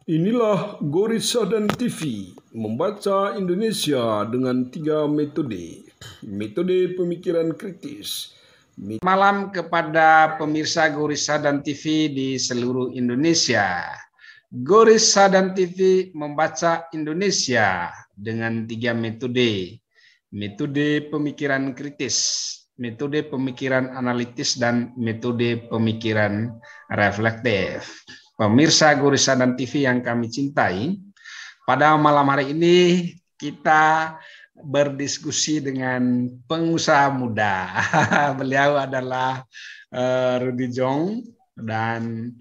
Inilah Gorissa dan TV, membaca Indonesia dengan 3 metode. Metode pemikiran kritis. Malam kepada pemirsa Gorissa dan TV di seluruh Indonesia. Gorissa dan TV membaca Indonesia dengan 3 metode. Metode pemikiran kritis, metode pemikiran analitis, dan metode pemikiran reflektif. Pemirsa Gorissa dan TV yang kami cintai, pada malam hari ini kita berdiskusi dengan pengusaha muda. Beliau adalah Rudy Jong dan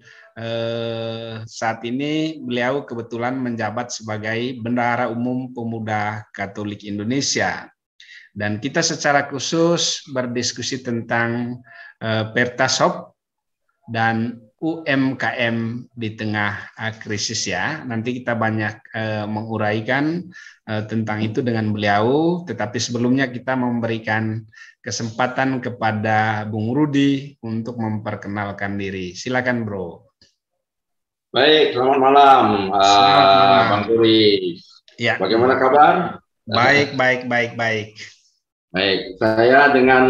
saat ini beliau kebetulan menjabat sebagai Bendahara Umum Pemuda Katolik Indonesia. Dan kita secara khusus berdiskusi tentang Pertasop dan UMKM di tengah krisis ya. Nanti kita banyak menguraikan tentang itu dengan beliau, tetapi sebelumnya kita memberikan kesempatan kepada Bung Rudy untuk memperkenalkan diri. Silakan, Bro. Baik, selamat malam, Bang Turis. Ya. Bagaimana kabar? Baik. Baik, saya dengan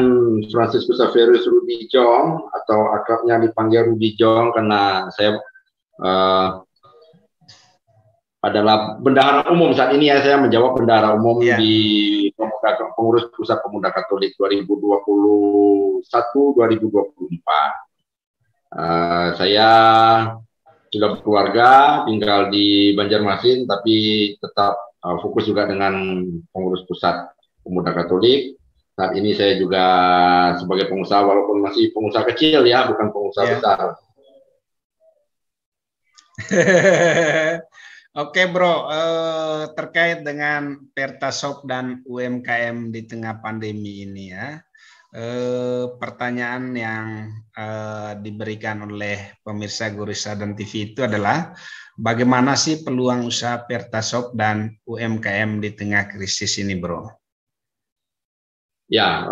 Franciscus Xaverius Rudy Jong atau akrabnya dipanggil Rudy Jong karena saya adalah bendahara umum saat ini ya. Saya menjawab bendahara umum di pengurus Pusat Pemuda Katolik 2021-2024. Saya sudah berkeluarga, tinggal di Banjarmasin, tapi tetap fokus juga dengan pengurus Pusat Pemuda Katolik. Saat ini saya juga sebagai pengusaha, walaupun masih pengusaha kecil ya, bukan pengusaha besar. Oke, Bro, terkait dengan Pertasop dan UMKM di tengah pandemi ini ya, pertanyaan yang diberikan oleh pemirsa Gorissa dan TV itu adalah bagaimana sih peluang usaha Pertasop dan UMKM di tengah krisis ini, Bro? Ya,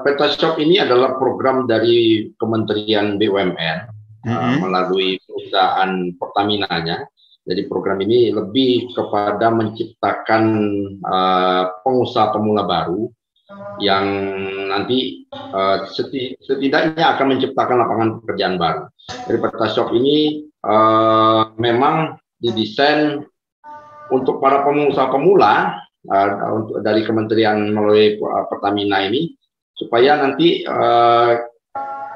Pertasop ini adalah program dari Kementerian BUMN melalui perusahaan Pertamina-nya. Jadi program ini lebih kepada menciptakan pengusaha pemula baru yang nanti setidaknya akan menciptakan lapangan pekerjaan baru. Jadi Pertasop ini memang didesain untuk para pengusaha pemula dari kementerian melalui Pertamina ini, supaya nanti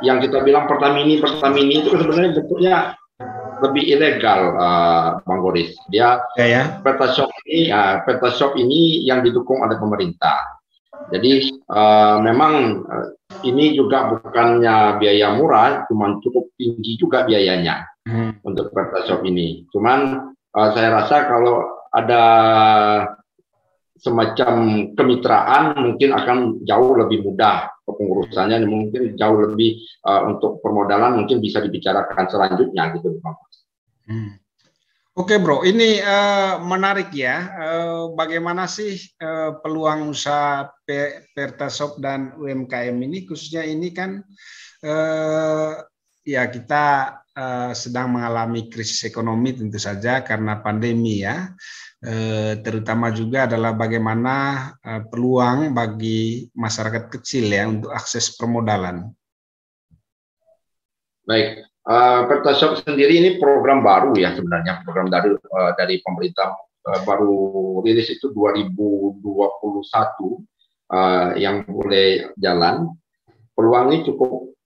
yang kita bilang Pertamini itu sebenarnya bentuknya lebih ilegal, Bang Goris. Dia Pertasop ini yang didukung oleh pemerintah. Jadi memang ini juga bukannya biaya murah, cuman cukup tinggi juga biayanya untuk Pertasop ini. Cuman saya rasa kalau ada semacam kemitraan mungkin akan jauh lebih mudah kepengurusannya, mungkin jauh lebih untuk permodalan mungkin bisa dibicarakan selanjutnya gitu, Bang. Oke, Bro, ini menarik ya. Bagaimana sih peluang usaha Pertasop dan UMKM ini, khususnya ini kan ya kita sedang mengalami krisis ekonomi tentu saja karena pandemi ya. Terutama juga adalah bagaimana peluang bagi masyarakat kecil ya untuk akses permodalan. Baik, Pertasop sendiri ini program baru ya sebenarnya, program dari pemerintah baru rilis itu 2021 yang mulai jalan. Peluang ini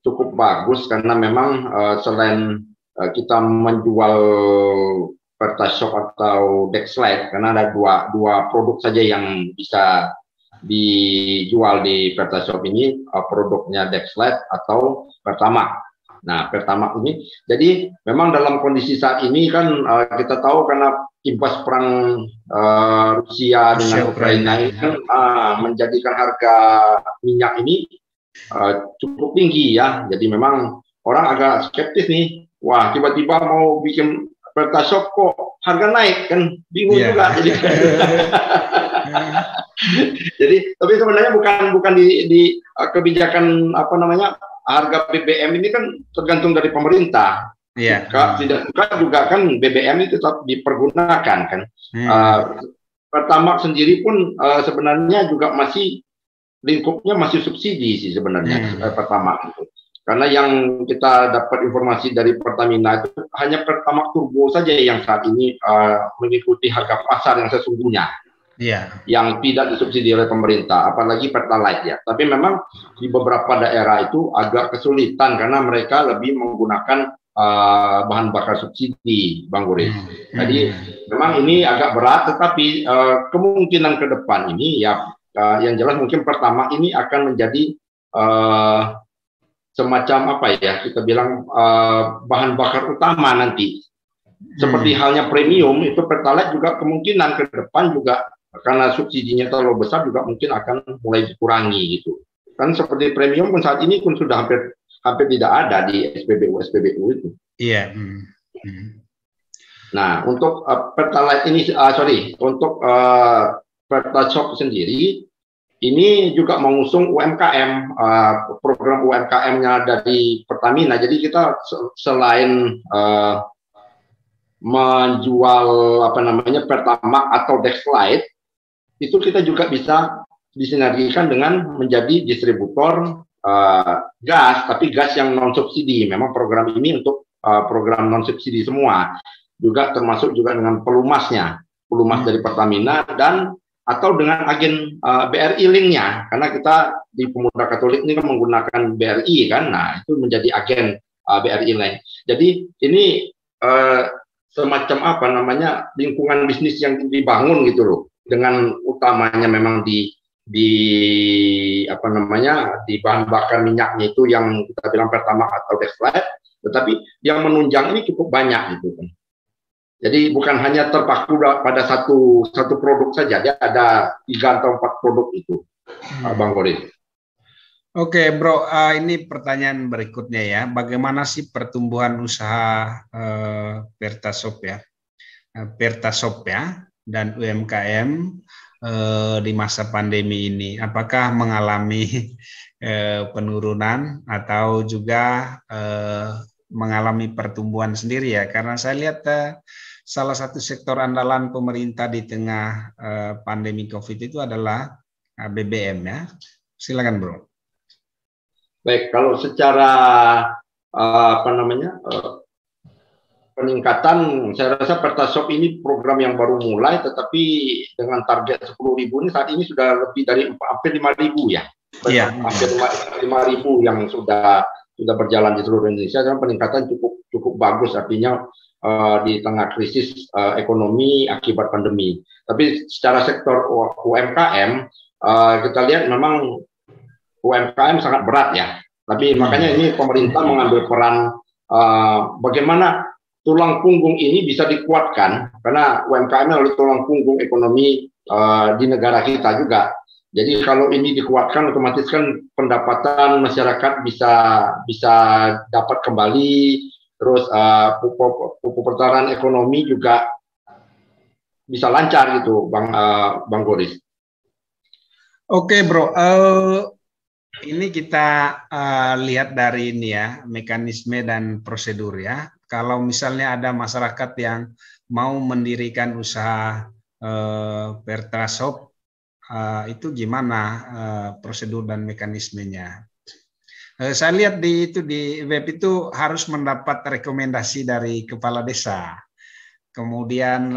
cukup bagus karena memang selain kita menjual Pertasop atau Dexlite, karena ada dua produk saja yang bisa dijual di Pertasop ini, produknya Dexlite atau Pertamax. Nah, Pertamax ini, jadi memang dalam kondisi saat ini kan kita tahu karena imbas perang Rusia dengan Ukraina ini kan menjadikan harga minyak ini cukup tinggi ya. Jadi memang orang agak skeptis nih, wah tiba-tiba mau bikin Pertasop kok harga naik, kan bingung juga. Jadi tapi sebenarnya bukan di kebijakan harga BBM ini kan tergantung dari pemerintah. Iya. Tidak suka juga kan BBM itu tetap dipergunakan kan. Pertamax sendiri pun sebenarnya juga masih lingkupnya masih subsidi sih sebenarnya Pertamax itu. Karena yang kita dapat informasi dari Pertamina itu hanya Pertamax Turbo saja yang saat ini mengikuti harga pasar yang sesungguhnya. Yang tidak disubsidi oleh pemerintah, apalagi Pertalite ya. Tapi memang di beberapa daerah itu agak kesulitan karena mereka lebih menggunakan bahan bakar subsidi, Bang Boris. Jadi memang ini agak berat, tetapi kemungkinan ke depan ini ya yang jelas mungkin pertama ini akan menjadi semacam apa ya kita bilang bahan bakar utama nanti. Seperti halnya premium itu Pertalite juga kemungkinan ke depan juga karena subsidinya terlalu besar juga mungkin akan mulai dikurangi gitu. Kan seperti premium pun saat ini pun sudah hampir tidak ada di SPBU itu. Iya. Nah, untuk Pertalite ini, untuk Pertashop sendiri, ini juga mengusung UMKM, program UMKM-nya dari Pertamina. Jadi kita selain menjual Pertamax atau Dexlite, itu kita juga bisa disinergikan dengan menjadi distributor gas, tapi gas yang non subsidi. Memang program ini untuk program non subsidi semua, juga termasuk juga dengan pelumasnya, pelumas dari Pertamina dan atau dengan agen BRI linknya, karena kita di Pemuda Katolik ini kan menggunakan BRI kan, nah itu menjadi agen BRI link. Jadi ini semacam lingkungan bisnis yang dibangun gitu loh, dengan utamanya memang di bahan bakar minyaknya itu yang kita bilang Pertamax atau Dexlite, tetapi yang menunjang ini cukup banyak gitu kan. Jadi bukan hanya terpaku pada satu produk saja, dia ada 3 atau 4 produk itu, Bang Boris. Oke, Bro, ini pertanyaan berikutnya ya. Bagaimana sih pertumbuhan usaha Pertashop ya dan UMKM di masa pandemi ini? Apakah mengalami penurunan atau juga mengalami pertumbuhan sendiri ya? Karena saya lihat salah satu sektor andalan pemerintah di tengah pandemi COVID itu adalah BBM ya. Silakan, Bro. Baik, kalau secara peningkatan, saya rasa Pertashop ini program yang baru mulai, tetapi dengan target 10.000 ini saat ini sudah lebih dari hampir 5.000 ya. Hampir 5.000 yang sudah berjalan di seluruh Indonesia, dan peningkatan cukup bagus, artinya di tengah krisis ekonomi akibat pandemi. Tapi secara sektor UMKM kita lihat memang UMKM sangat berat ya. Tapi makanya ini pemerintah mengambil peran bagaimana tulang punggung ini bisa dikuatkan, karena UMKM adalah tulang punggung ekonomi di negara kita juga. Jadi kalau ini dikuatkan, otomatis kan pendapatan masyarakat bisa dapat kembali, terus perputaran ekonomi juga bisa lancar gitu, Bang Boris. Oke, Bro. Ini kita lihat dari ini ya, mekanisme dan prosedur ya. Kalau misalnya ada masyarakat yang mau mendirikan usaha Pertashop, itu gimana prosedur dan mekanismenya? Saya lihat di web itu harus mendapat rekomendasi dari kepala desa. Kemudian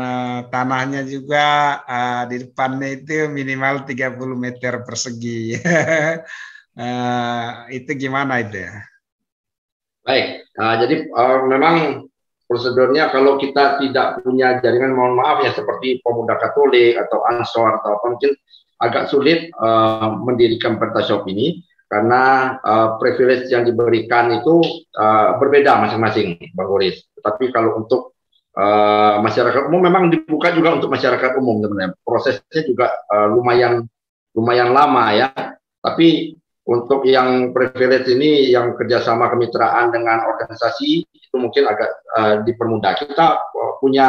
tanahnya juga di depannya itu minimal 30 meter persegi. Itu gimana itu ya? Baik, jadi memang prosedurnya kalau kita tidak punya jaringan, mohon maaf ya, seperti Pemuda Katolik atau Ansor atau apa, mungkin agak sulit mendirikan Pertashop ini, karena privilege yang diberikan itu berbeda masing-masing, Bang Boris. Tapi kalau untuk masyarakat umum memang dibuka juga untuk masyarakat umum sebenarnya. Prosesnya juga lumayan lama ya. Tapi untuk yang privilege ini, yang kerjasama kemitraan dengan organisasi, itu mungkin agak dipermudah. Kita punya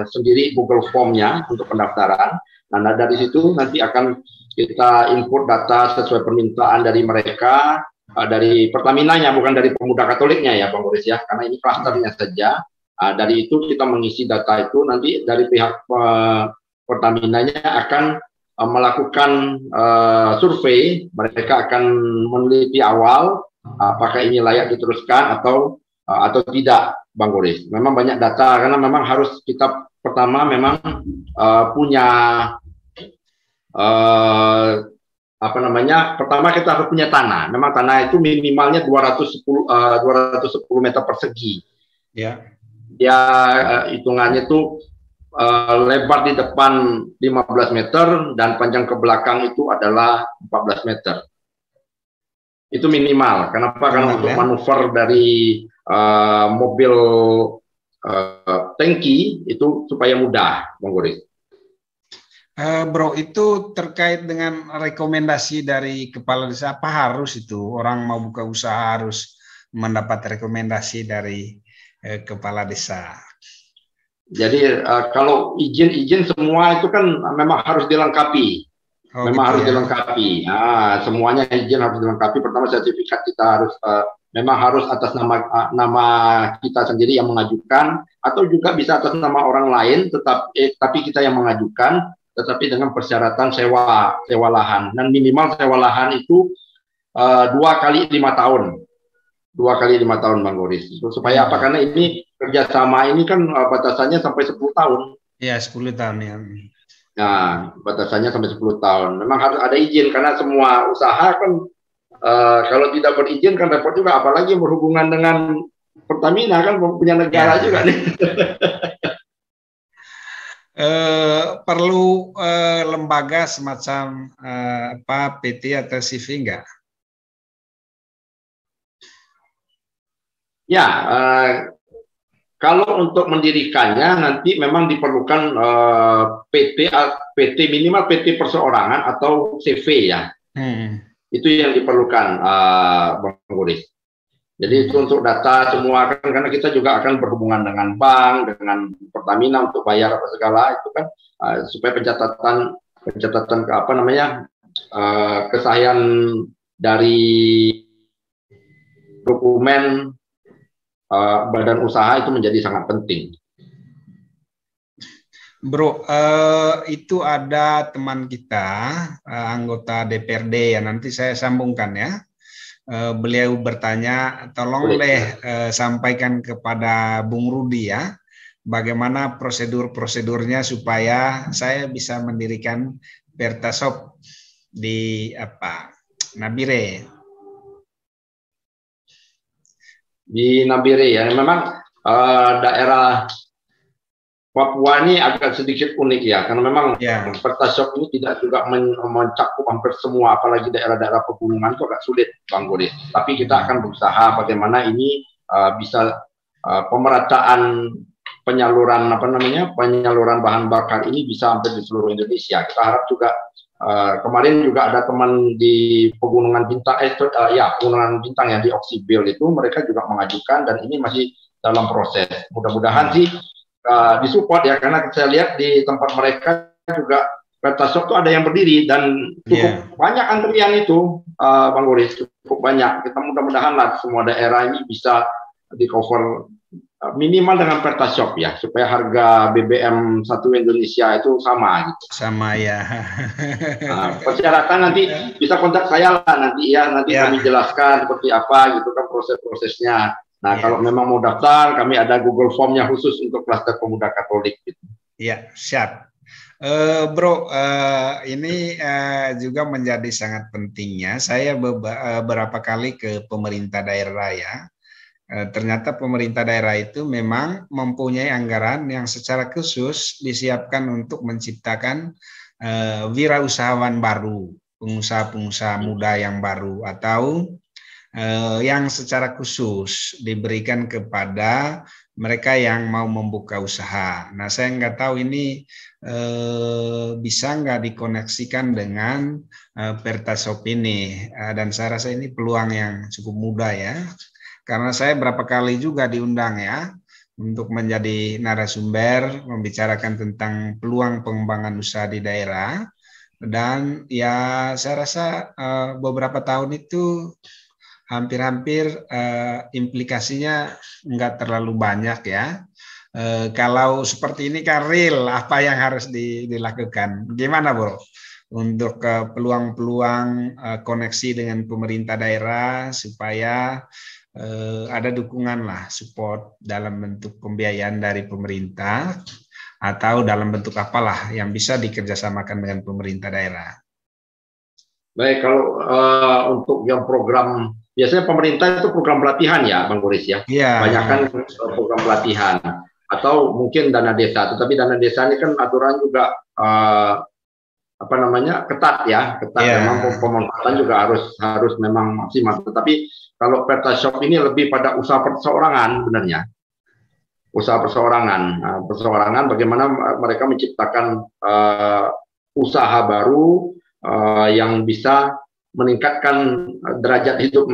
sendiri Google Form-nya untuk pendaftaran. Nah, dari situ nanti akan kita input data sesuai permintaan dari mereka. dari Pertamina-nya, bukan dari Pemuda Katoliknya ya Bang Boris ya, karena ini klasternya saja. Dari itu kita mengisi data itu, nanti dari pihak Pertamina-nya akan melakukan survei, mereka akan meneliti awal apakah ini layak diteruskan atau tidak, Bang Boris. Memang banyak data, karena memang harus kita pertama memang punya apa namanya, pertama kita harus punya tanah. Memang tanah itu minimalnya 210 meter persegi. Ya. Ya, hitungannya itu lebar di depan 15 meter dan panjang ke belakang itu adalah 14 meter. Itu minimal. Kenapa? Karena untuk manuver dari mobil tangki itu supaya mudah, Bang Boris. Bro, itu terkait dengan rekomendasi dari kepala desa, apa harus itu orang mau buka usaha harus mendapat rekomendasi dari kepala desa? Jadi kalau izin semua itu kan memang harus dilengkapi. Memang gitu harus dilengkapi. Nah, semuanya izin harus dilengkapi. Pertama sertifikat kita harus memang harus atas nama kita sendiri yang mengajukan, atau juga bisa atas nama orang lain, tapi kita yang mengajukan, tetapi dengan persyaratan sewa lahan, dan minimal sewa lahan itu 2 kali 5 tahun. 2 kali 5 tahun, Bang Boris. Supaya apa? Karena ini kerjasama ini kan batasannya sampai 10 tahun. Ya, 10 tahun ya. Nah, batasannya sampai 10 tahun. Memang harus ada izin, karena semua usaha kan kalau tidak berizin kan repot juga, apalagi berhubungan dengan Pertamina kan punya negara juga nih. Perlu lembaga semacam PT atau CV enggak? Ya, kalau untuk mendirikannya nanti memang diperlukan PT minimal PT perseorangan atau CV ya. Itu yang diperlukan, Bang Boris. Jadi itu untuk data semua kan, karena kita juga akan berhubungan dengan bank, dengan Pertamina untuk bayar apa segala itu kan, supaya pencatatan ke apa namanya, kesahihan dari dokumen badan usaha itu menjadi sangat penting. Bro, itu ada teman kita anggota DPRD ya, nanti saya sambungkan ya. Beliau bertanya, tolong sampaikan kepada Bung Rudi ya, bagaimana prosedurnya supaya saya bisa mendirikan Pertasop di Nabire. Di Nabire ya, memang daerah Papua ini agak sedikit unik ya, karena memang Pertasop ini tidak juga mencakup hampir semua, apalagi daerah-daerah pegunungan itu agak sulit, Bang Boris. Tapi kita akan berusaha bagaimana ini bisa pemerataan penyaluran penyaluran bahan bakar ini bisa hampir di seluruh Indonesia. Kita harap juga kemarin juga ada teman di Pegunungan Bintang, Pegunungan Bintang yang di Oksibil itu, mereka juga mengajukan, dan ini masih dalam proses. Mudah-mudahan sih disupport ya, karena saya lihat di tempat mereka juga Pertasop itu ada yang berdiri dan cukup banyak antrian itu, Bang Boris, cukup banyak. Kita mudah-mudahan lah semua daerah ini bisa di cover minimal dengan Pertasop ya, supaya harga BBM satu Indonesia itu sama gitu. Sama ya. Persyaratan nanti bisa kontak saya lah nanti kami jelaskan seperti apa gitu kan proses-prosesnya. Nah, kalau memang mau daftar, kami ada Google Form-nya khusus untuk klaster pemuda Katolik. Gitu. Ya, siap. Bro, ini juga menjadi sangat pentingnya. Saya beberapa kali ke pemerintah daerah ya. Ternyata pemerintah daerah itu memang mempunyai anggaran yang secara khusus disiapkan untuk menciptakan wirausahawan baru, pengusaha-pengusaha muda yang baru, atau yang secara khusus diberikan kepada mereka yang mau membuka usaha. Nah, saya nggak tahu ini bisa nggak dikoneksikan dengan Pertasop ini, dan saya rasa ini peluang yang cukup mudah ya, karena saya berapa kali juga diundang ya untuk menjadi narasumber membicarakan tentang peluang pengembangan usaha di daerah, dan ya saya rasa beberapa tahun itu hampir-hampir implikasinya nggak terlalu banyak ya. Kalau seperti ini kan real, apa yang harus dilakukan? Gimana, Bro? Untuk peluang-peluang koneksi dengan pemerintah daerah supaya ada dukungan lah, support dalam bentuk pembiayaan dari pemerintah atau dalam bentuk apalah yang bisa dikerjasamakan dengan pemerintah daerah. Baik, kalau untuk yang program, biasanya pemerintah itu program pelatihan ya, Bang Boris ya. Iya. Banyakkan program pelatihan atau mungkin dana desa. Tetapi dana desa ini kan aturan juga ketat ya, ketat. Memang pemanfaatan juga harus memang maksimal. Tetapi kalau PertaShop ini lebih pada usaha perseorangan sebenarnya. Usaha perseorangan. Perseorangan bagaimana mereka menciptakan usaha baru yang bisa meningkatkan derajat hidup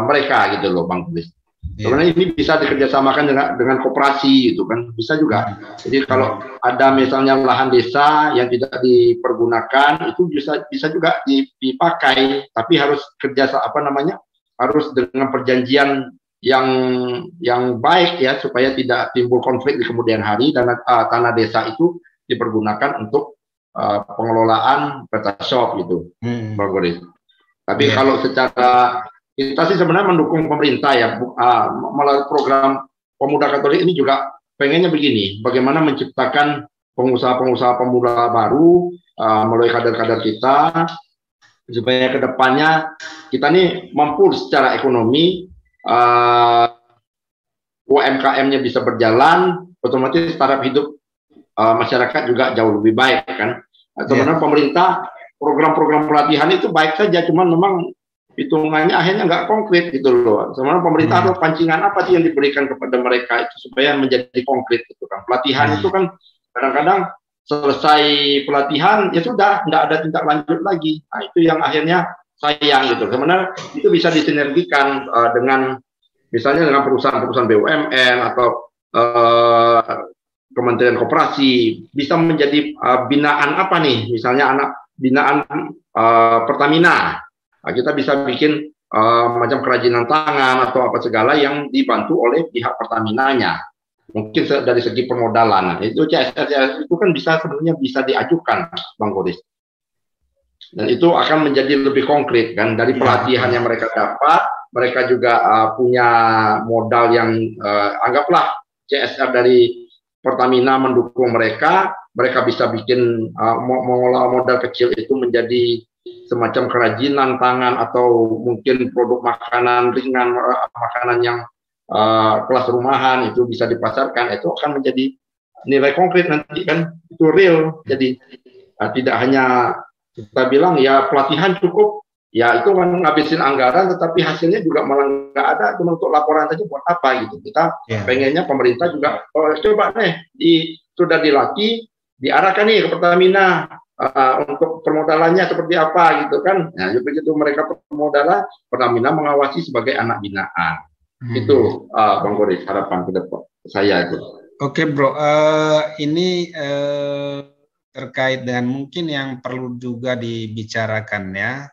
mereka gitu loh, Bang Boris. Sebenarnya ini bisa dikerjasamakan dengan koperasi gitu kan, bisa juga. Jadi kalau ada misalnya lahan desa yang tidak dipergunakan, itu bisa juga dipakai, tapi harus harus dengan perjanjian yang baik ya, supaya tidak timbul konflik di kemudian hari. Dan tanah desa itu dipergunakan untuk pengelolaan PertaShop gitu, Bang Boris. Tapi kalau secara kita sih sebenarnya mendukung pemerintah ya, melalui program Pemuda Katolik ini juga pengennya begini, bagaimana menciptakan pengusaha-pengusaha pemula baru melalui kader-kader kita, supaya kedepannya kita nih mampu secara ekonomi, UMKM-nya bisa berjalan, otomatis taraf hidup masyarakat juga jauh lebih baik kan. Sebenarnya pemerintah program-program pelatihan itu baik saja, cuman memang hitungannya akhirnya nggak konkret gitu loh. Sebenarnya pemerintah harus pancingan apa sih yang diberikan kepada mereka itu supaya menjadi konkret gitu kan. Pelatihan itu kan kadang-kadang selesai pelatihan ya sudah nggak ada tindak lanjut lagi. Nah, itu yang akhirnya sayang gitu. Sebenarnya itu bisa disinergikan dengan misalnya dengan perusahaan-perusahaan BUMN atau Kementerian Koperasi, bisa menjadi binaan apa nih? Misalnya binaan Pertamina. Nah, kita bisa bikin macam kerajinan tangan atau apa segala yang dibantu oleh pihak Pertaminanya. Mungkin dari segi permodalan. Nah, itu CSR itu kan sebenarnya bisa diajukan, Bang Boris. Dan itu akan menjadi lebih konkret kan, dari pelatihan yang mereka dapat, mereka juga punya modal yang anggaplah CSR dari Pertamina mendukung mereka bisa bikin mengolah modal kecil itu menjadi semacam kerajinan tangan atau mungkin produk makanan ringan, makanan yang kelas rumahan itu bisa dipasarkan, itu akan menjadi nilai konkret nanti kan, itu real. Jadi tidak hanya kita bilang ya pelatihan cukup, ya itu kan ngabisin anggaran, tetapi hasilnya juga malah nggak ada, cuma untuk laporan saja buat apa gitu. Kita pengennya pemerintah juga coba nih sudah dilatih, diarahkan nih ke Pertamina untuk permodalannya seperti apa gitu kan. Nah, begitu mereka permodalan, Pertamina mengawasi sebagai anak binaan. Itu Bang Boris harapan ke depan saya itu. Oke, Bro, ini terkait dengan mungkin yang perlu juga dibicarakan ya,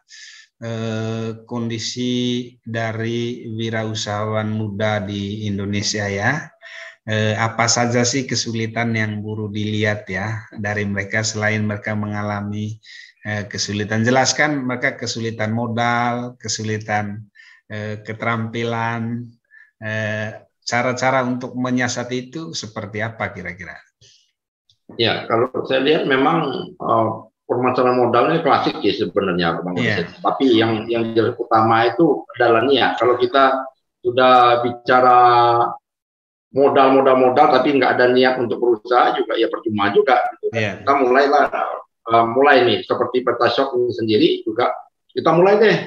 kondisi dari wirausahawan muda di Indonesia ya. Apa saja sih kesulitan yang perlu dilihat ya dari mereka, selain mereka mengalami kesulitan, jelaskan mereka kesulitan modal, kesulitan keterampilan, cara-cara untuk menyiasati itu seperti apa kira-kira? Ya, kalau saya lihat memang permasalahan modalnya klasik ya sebenarnya, Bang. Tapi yang jelas utama itu adalah niat. Kalau kita sudah bicara modal tapi nggak ada niat untuk berusaha juga ya percuma juga. Gitu. Kita mulai nih seperti PertaShop ini sendiri juga kita mulai deh.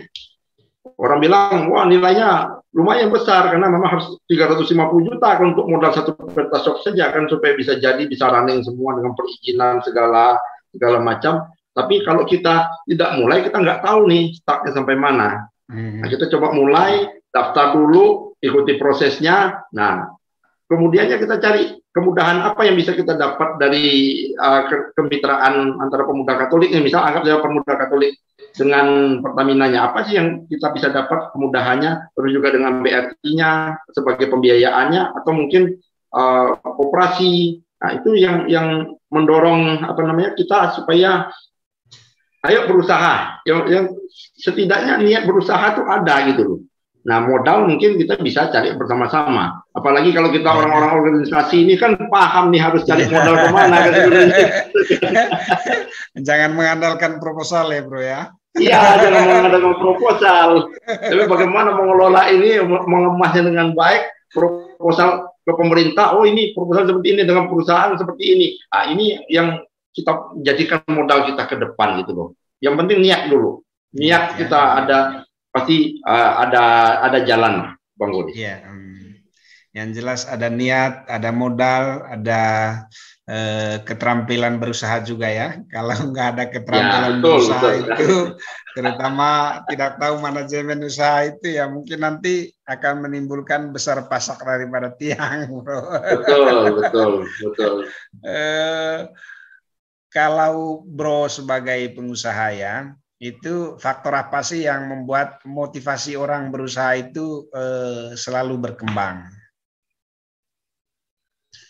Orang bilang wah nilainya lumayan besar karena memang harus 350 juta untuk modal satu PertaShop saja kan, supaya bisa running semua dengan perizinan segala macam. Tapi kalau kita tidak mulai, kita nggak tahu nih startnya sampai mana. Nah, kita coba mulai, daftar dulu, ikuti prosesnya. Nah, kemudiannya kita cari kemudahan apa yang bisa kita dapat dari kemitraan antara pemuda Katolik, misal anggap saja pemuda Katolik dengan Pertamina-nya, apa sih yang kita bisa dapat kemudahannya, terus juga dengan BRI-nya sebagai pembiayaannya, atau mungkin koperasi. Nah, itu yang mendorong kita supaya ayo berusaha, yang setidaknya niat berusaha tuh ada gitu loh. Nah, modal mungkin kita bisa cari bersama-sama. Apalagi kalau kita orang-orang organisasi ini kan paham nih harus cari modal kemana. Jangan mengandalkan proposal ya bro ya. Iya, jangan mengandalkan proposal. Tapi bagaimana mengelola ini, mengemasnya dengan baik, proposal ke pemerintah, oh ini proposal seperti ini dengan perusahaan seperti ini. Nah, ini yang kita jadikan modal kita ke depan gitu loh. Yang penting niat dulu. Niat kita ada, pasti ada jalan, Bang Godi. Iya. Yang jelas ada niat, ada modal, ada keterampilan berusaha juga ya. Kalau nggak ada keterampilan berusaha itu, terutama tidak tahu manajemen usaha itu ya mungkin nanti akan menimbulkan besar pasak daripada tiang, bro. Betul. Kalau bro sebagai pengusaha ya, itu faktor apa sih yang membuat motivasi orang berusaha itu selalu berkembang?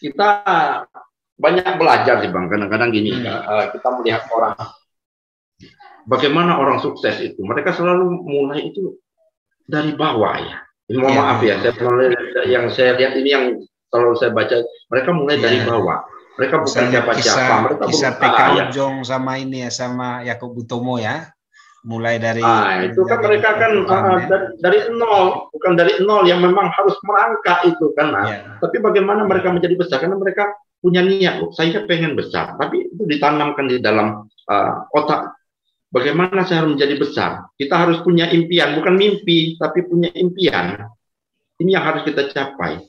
Kita banyak belajar sih Bang, kadang-kadang gini, kita melihat orang, bagaimana orang sukses itu, mereka selalu mulai itu dari bawah ya. Mohon maaf ya, yang saya lihat ini yang selalu saya baca, mereka mulai dari bawah. Mereka bukan siapa-siapa, mereka kisah PK Ujong sama ini ya, sama Yakub Utomo ya. Mulai dari itu kan mereka kan dari nol, bukan dari nol yang memang harus merangkak itu kan. Tapi bagaimana mereka menjadi besar, karena mereka punya niat, saya pengen besar, tapi itu ditanamkan di dalam otak. Bagaimana saya harus menjadi besar? Kita harus punya impian, bukan mimpi, tapi punya impian. Ini yang harus kita capai.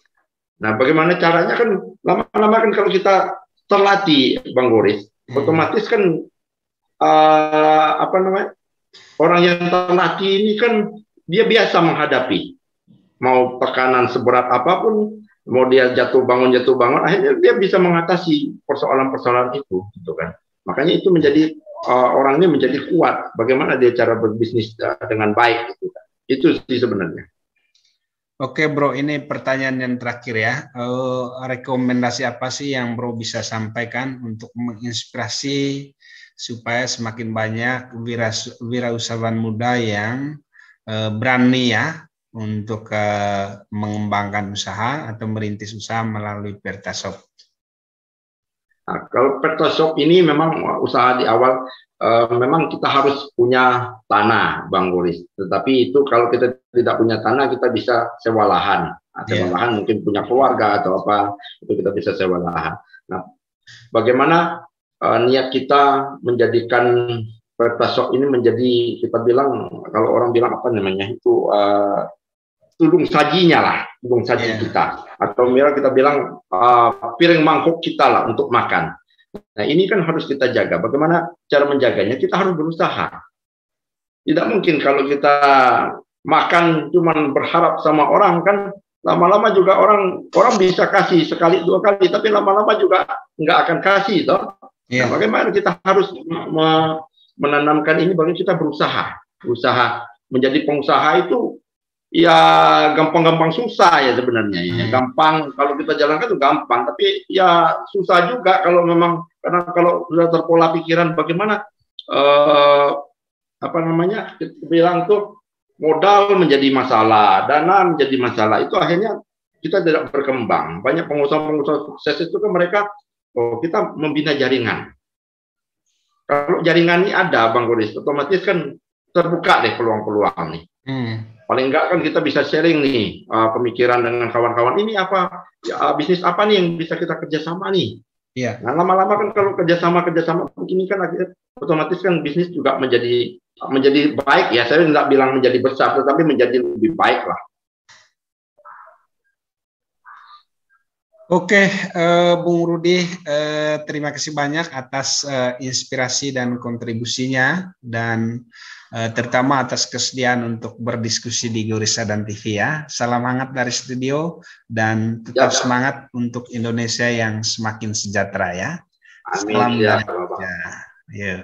Nah, bagaimana caranya kan lama-lama kan kalau kita terlatih, Bang Boris, otomatis kan orang yang terlatih ini kan dia biasa menghadapi mau tekanan seberat apapun, mau dia jatuh bangun, akhirnya dia bisa mengatasi persoalan-persoalan itu, gitu kan. Makanya itu menjadi orangnya menjadi kuat. Bagaimana dia cara berbisnis dengan baik, gitu kan. Itu sih sebenarnya. Oke bro, ini pertanyaan yang terakhir ya. Rekomendasi apa sih yang bro bisa sampaikan untuk menginspirasi supaya semakin banyak wirausahawan muda yang berani ya untuk mengembangkan usaha atau merintis usaha melalui Pertashop? Nah, kalau Pertashop ini memang usaha di awal, memang kita harus punya tanah, Bang Boris. Tetapi itu kalau kita tidak punya tanah, kita bisa sewa lahan. Sewa lahan mungkin punya keluarga atau apa, itu kita bisa sewa lahan. Nah, bagaimana niat kita menjadikan Pertashop ini menjadi, kita bilang, kalau orang bilang apa namanya, itu tudung sajinya lah, tudung saji kita. Atau kita bilang piring mangkuk kita lah untuk makan. Nah, ini kan harus kita jaga. Bagaimana cara menjaganya? Kita harus berusaha. Tidak mungkin kalau kita makan cuman berharap sama orang, kan lama-lama juga orang bisa kasih sekali dua kali, tapi lama-lama juga nggak akan kasih, toh. Nah, bagaimana kita harus menanamkan ini? Bagaimana kita berusaha menjadi pengusaha itu ya gampang-gampang susah ya sebenarnya. Ya, gampang kalau kita jalankan itu gampang, tapi ya susah juga kalau memang, karena kalau sudah terpola pikiran bagaimana kita bilang tuh modal menjadi masalah, dana menjadi masalah, itu akhirnya kita tidak berkembang. Banyak pengusaha-pengusaha sukses itu kan mereka, kita membina jaringan. Kalau jaringan ini ada, Bang Boris, otomatis kan terbuka deh peluang-peluang nih. Paling enggak kan kita bisa sharing nih pemikiran dengan kawan-kawan, ini apa bisnis apa nih yang bisa kita kerjasama nih. Nah, lama-lama kan kalau kerjasama begini kan akhirnya otomatis kan bisnis juga menjadi baik ya. Saya nggak bilang menjadi besar, tetapi menjadi lebih baik lah. Oke, Bung Rudi, terima kasih banyak atas inspirasi dan kontribusinya, dan terutama atas kesediaan untuk berdiskusi di Gurisa dan TV ya. Salam hangat dari studio dan tetap semangat untuk Indonesia yang semakin sejahtera ya. Amin. Salam Ya, dari Indonesia. ya,